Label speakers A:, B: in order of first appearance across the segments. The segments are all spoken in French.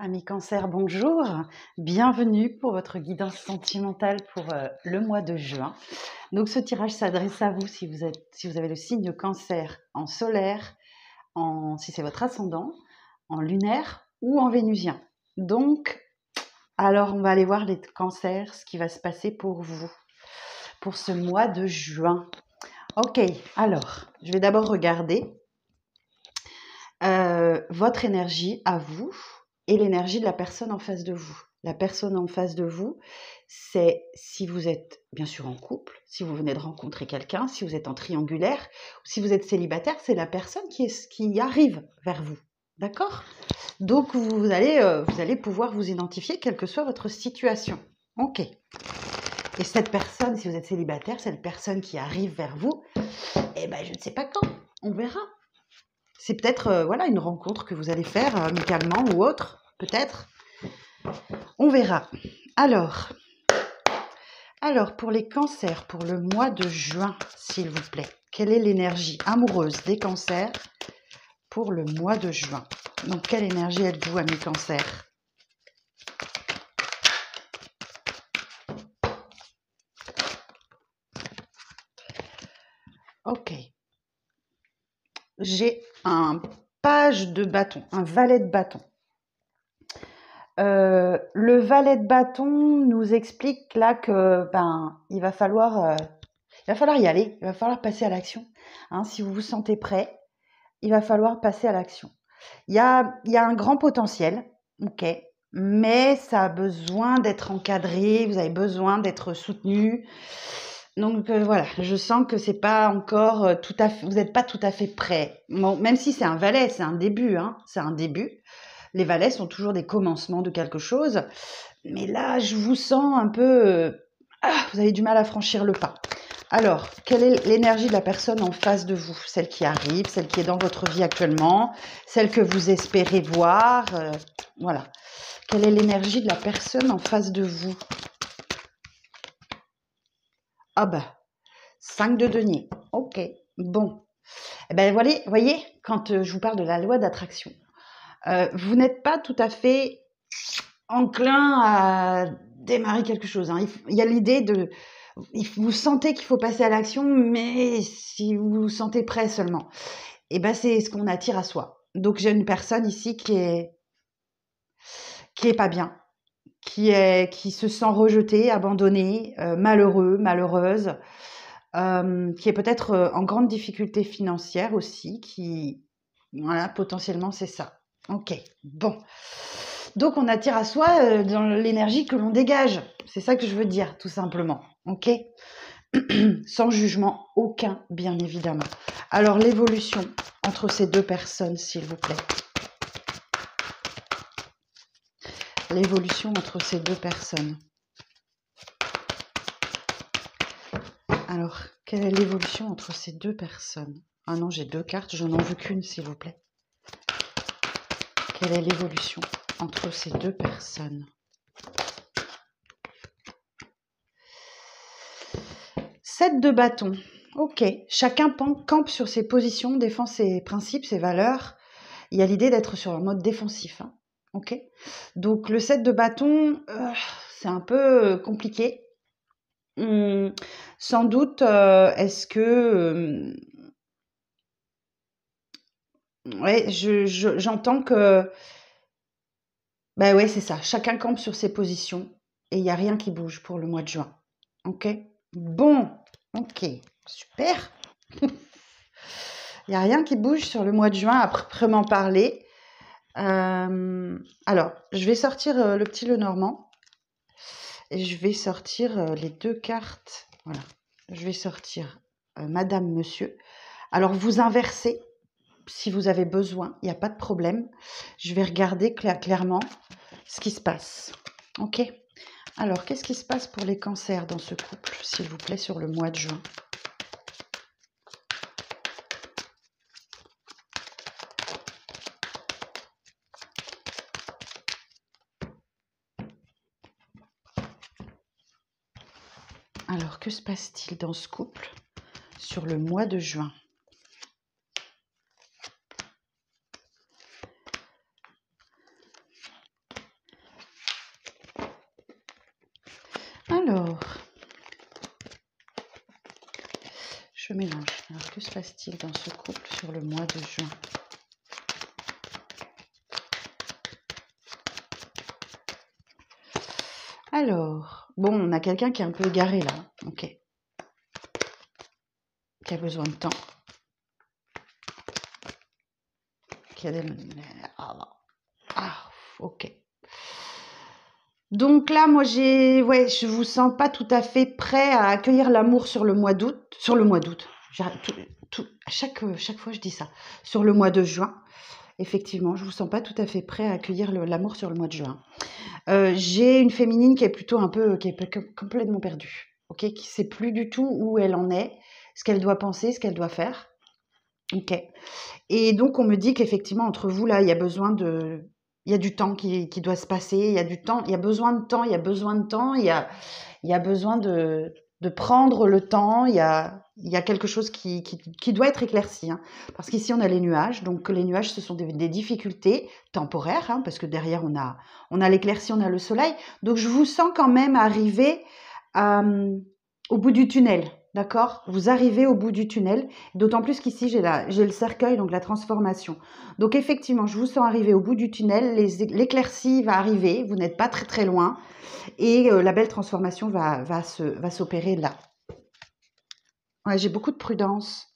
A: Amis Cancer, bonjour. Bienvenue pour votre guidance sentimentale pour le mois de juin. Donc ce tirage s'adresse à vous si vous avez le signe Cancer en solaire, si c'est votre ascendant, en lunaire ou en vénusien. Donc, alors on va aller voir les cancers, ce qui va se passer pour vous, pour ce mois de juin. Ok, alors, je vais d'abord regarder votre énergie à vous et l'énergie de la personne en face de vous. La personne en face de vous, c'est si vous êtes bien sûr en couple, si vous venez de rencontrer quelqu'un, si vous êtes en triangulaire, ou si vous êtes célibataire, c'est la personne qui arrive vers vous. D'accord? Donc vous allez pouvoir vous identifier quelle que soit votre situation. Ok. Et cette personne, si vous êtes célibataire, cette personne qui arrive vers vous, eh ben je ne sais pas quand, on verra. C'est peut-être voilà, une rencontre que vous allez faire amicalement ou autre, peut-être. On verra. Alors, pour les cancers, pour le mois de juin, s'il vous plaît, quelle est l'énergie amoureuse des cancers pour le mois de juin? Donc, quelle énergie êtes-vous, amis cancers? Ok. J'ai un page de bâton, un valet de bâton. Le valet de bâton nous explique là que il va falloir y aller, il va falloir passer à l'action. Hein, si vous vous sentez prêt, il va falloir passer à l'action. Il y a un grand potentiel, ok, mais ça a besoin d'être encadré, vous avez besoin d'être soutenu. Donc voilà, je sens que c'est pas encore tout à fait, vous n'êtes pas tout à fait prêt. Bon, même si c'est un valet, c'est un début, hein, c'est un début. Les valets sont toujours des commencements de quelque chose, mais là, je vous sens un peu, vous avez du mal à franchir le pas. Alors, quelle est l'énergie de la personne en face de vous? Celle qui arrive, celle qui est dans votre vie actuellement, celle que vous espérez voir, voilà. Quelle est l'énergie de la personne en face de vous? Ah bah, 5 de denier. Ok, bon. Eh ben, voyez, quand je vous parle de la loi d'attraction, vous n'êtes pas tout à fait enclin à démarrer quelque chose. Hein. Il y a l'idée de... Vous sentez qu'il faut passer à l'action, mais si vous vous sentez prêt seulement. Et ben c'est ce qu'on attire à soi. Donc j'ai une personne ici qui est pas bien, qui se sent rejetée, abandonnée, malheureux, malheureuse, qui est peut-être en grande difficulté financière aussi, voilà, potentiellement c'est ça. Ok, bon. Donc on attire à soi dans l'énergie que l'on dégage. C'est ça que je veux dire, tout simplement. Ok? Sans jugement aucun, bien évidemment. Alors l'évolution entre ces deux personnes, s'il vous plaît. L'évolution entre ces deux personnes. Alors, quelle est l'évolution entre ces deux personnes? Ah non, j'ai deux cartes, je n'en veux qu'une, s'il vous plaît. Quelle est l'évolution entre ces deux personnes? 7 de bâton. Ok, chacun campe sur ses positions, défend ses principes, ses valeurs. Il y a l'idée d'être sur un mode défensif. Hein. Ok. Donc le 7 de bâton, c'est un peu compliqué. Sans doute, est-ce que... ouais, j'entends que... Ben ouais, c'est ça. Chacun campe sur ses positions et il n'y a rien qui bouge pour le mois de juin. Ok. Bon, ok, super. Il n'y a rien qui bouge sur le mois de juin à proprement parler. Alors, je vais sortir le petit Lenormand. Et je vais sortir les deux cartes. Voilà. Je vais sortir Madame, Monsieur. Alors, vous inversez si vous avez besoin. Il n'y a pas de problème. Je vais regarder clairement ce qui se passe. Ok. Alors, qu'est-ce qui se passe pour les cancers dans ce couple, s'il vous plaît, sur le mois de juin? Alors, que se passe-t-il dans ce couple sur le mois de juin? je mélange. Alors, que se passe-t-il dans ce couple sur le mois de juin? Alors, bon, on a quelqu'un qui est un peu égaré là. Ok. Qui a besoin de temps. Qui a des... Ah, ok. Donc là, moi, ouais, je vous sens pas tout à fait prêt à accueillir l'amour sur le mois d'août. Sur le mois d'août. À chaque fois, je dis ça. Sur le mois de juin. Effectivement, je vous sens pas tout à fait prêt à accueillir l'amour sur le mois de juin. J'ai une féminine qui est plutôt qui est complètement perdue. Ok, qui sait plus du tout où elle en est, ce qu'elle doit penser, ce qu'elle doit faire. Ok. Et donc, on me dit qu'effectivement, entre vous, là, il y a du temps qui doit se passer, il y a du temps, il y a besoin de temps, il y a besoin de temps, il y a besoin de prendre le temps, il y a quelque chose qui doit être éclairci. Hein. Parce qu'ici, on a les nuages, donc les nuages, ce sont des difficultés temporaires, hein, parce que derrière, on a l'éclaircie, on a le soleil. Donc, je vous sens quand même arriver au bout du tunnel. D'accord? Vous arrivez au bout du tunnel, d'autant plus qu'ici, j'ai le cercueil, donc la transformation. Donc, effectivement, je vous sens arriver au bout du tunnel, l'éclaircie va arriver, vous n'êtes pas très très loin, et la belle transformation va s'opérer là. Ouais, j'ai beaucoup de prudence.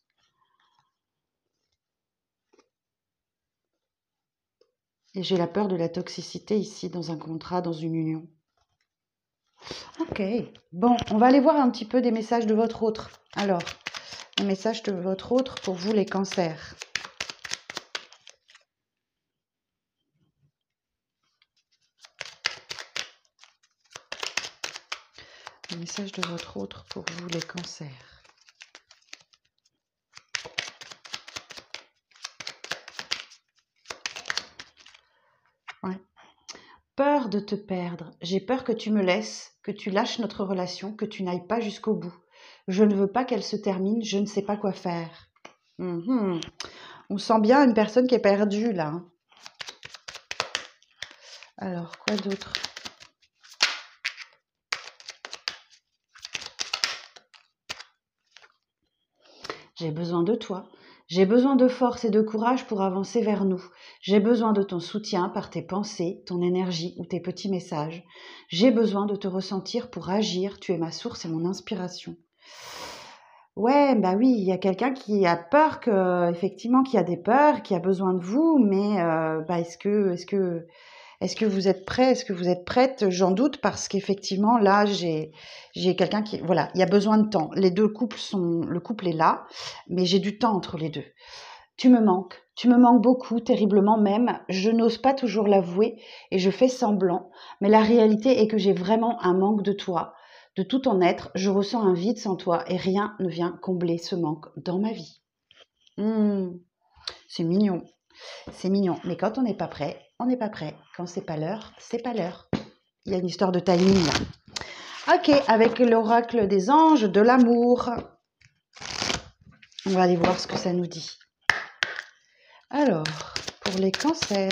A: Et j'ai la peur de la toxicité ici, dans un contrat, dans une union. Ok, bon, on va aller voir un petit peu des messages de votre autre. Alors, un message de votre autre pour vous les cancers. Un message de votre autre pour vous les cancers. Ouais. Peur de te perdre. J'ai peur que tu me laisses, que tu lâches notre relation, que tu n'ailles pas jusqu'au bout. Je ne veux pas qu'elle se termine, je ne sais pas quoi faire. On sent bien une personne qui est perdue là. Alors, quoi d'autre? J'ai besoin de toi. J'ai besoin de force et de courage pour avancer vers nous. J'ai besoin de ton soutien par tes pensées, ton énergie ou tes petits messages. J'ai besoin de te ressentir pour agir. Tu es ma source et mon inspiration. Ouais, bah oui, il y a quelqu'un qui a peur effectivement, qui a des peurs, qui a besoin de vous, mais bah, est-ce que vous êtes prêt? Est-ce que vous êtes prête? J'en doute parce qu'effectivement, là, j'ai quelqu'un qui, voilà, il y a besoin de temps. Le couple est là, mais j'ai du temps entre les deux. Tu me manques beaucoup, terriblement même. Je n'ose pas toujours l'avouer et je fais semblant, mais la réalité est que j'ai vraiment un manque de toi. De tout ton être, je ressens un vide sans toi et rien ne vient combler ce manque dans ma vie. C'est mignon. C'est mignon, mais quand on n'est pas prêt, on n'est pas prêt. Quand c'est pas l'heure, c'est pas l'heure. Il y a une histoire de timing là. Ok, avec l'oracle des anges, de l'amour. On va aller voir ce que ça nous dit. Alors, pour les cancers,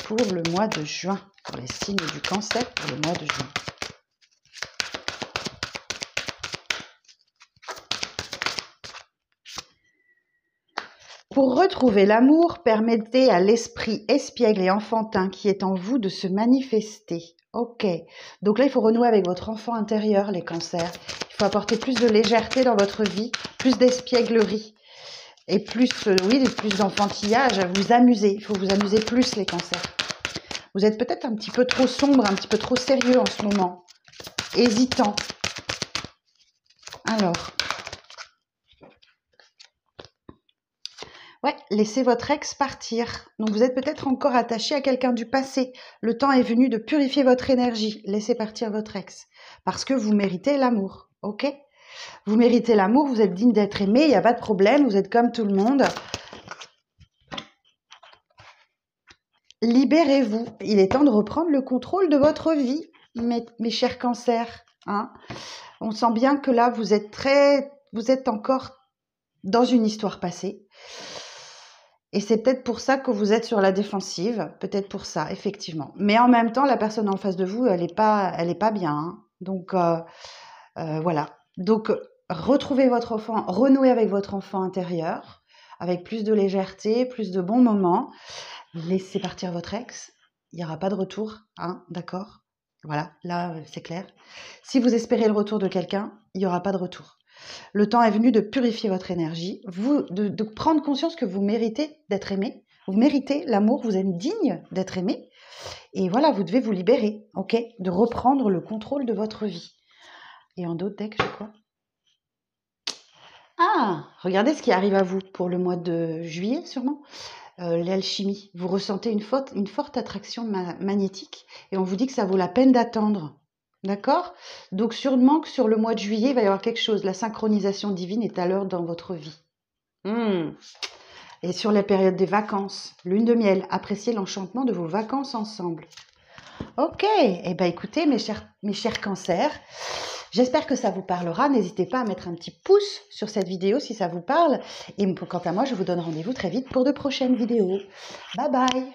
A: pour le mois de juin, pour les signes du cancer pour le mois de juin. Pour retrouver l'amour, permettez à l'esprit espiègle et enfantin qui est en vous de se manifester. Ok, donc là il faut renouer avec votre enfant intérieur, les cancers. Il faut apporter plus de légèreté dans votre vie, plus d'espièglerie et plus d'enfantillage. Vous amuser, il faut vous amuser plus les cancers. Vous êtes peut-être un petit peu trop sombre, un petit peu trop sérieux en ce moment, hésitant. Alors... Ouais, laissez votre ex partir. Donc vous êtes peut-être encore attaché à quelqu'un du passé. Le temps est venu de purifier votre énergie. Laissez partir votre ex. Parce que vous méritez l'amour, ok? Vous méritez l'amour, vous êtes digne d'être aimé, il n'y a pas de problème, vous êtes comme tout le monde. Libérez-vous. Il est temps de reprendre le contrôle de votre vie, mes chers cancers. Hein. On sent bien que là, vous êtes encore dans une histoire passée. Et c'est peut-être pour ça que vous êtes sur la défensive, peut-être pour ça, effectivement. Mais en même temps, la personne en face de vous, elle est pas bien. Hein. Donc, voilà. Donc, retrouver votre enfant, renouer avec votre enfant intérieur, avec plus de légèreté, plus de bons moments. Laissez partir votre ex, il n'y aura pas de retour, hein, d'accord? Voilà, là, c'est clair. Si vous espérez le retour de quelqu'un, il n'y aura pas de retour. Le temps est venu de purifier votre énergie, de prendre conscience que vous méritez d'être aimé, vous méritez l'amour, vous êtes digne d'être aimé, et voilà, vous devez vous libérer, ok? De reprendre le contrôle de votre vie. Et en d'autres decks, j'ai quoi? Ah, regardez ce qui arrive à vous pour le mois de juillet, sûrement. L'alchimie. Vous ressentez une forte attraction magnétique et on vous dit que ça vaut la peine d'attendre. D'accord? Donc sûrement que sur le mois de juillet, il va y avoir quelque chose. La synchronisation divine est à l'heure dans votre vie. Et sur la période des vacances, lune de miel, appréciez l'enchantement de vos vacances ensemble. Ok, eh ben écoutez mes chers cancers, j'espère que ça vous parlera. N'hésitez pas à mettre un petit pouce sur cette vidéo si ça vous parle. Et quant à moi, je vous donne rendez-vous très vite pour de prochaines vidéos. Bye bye.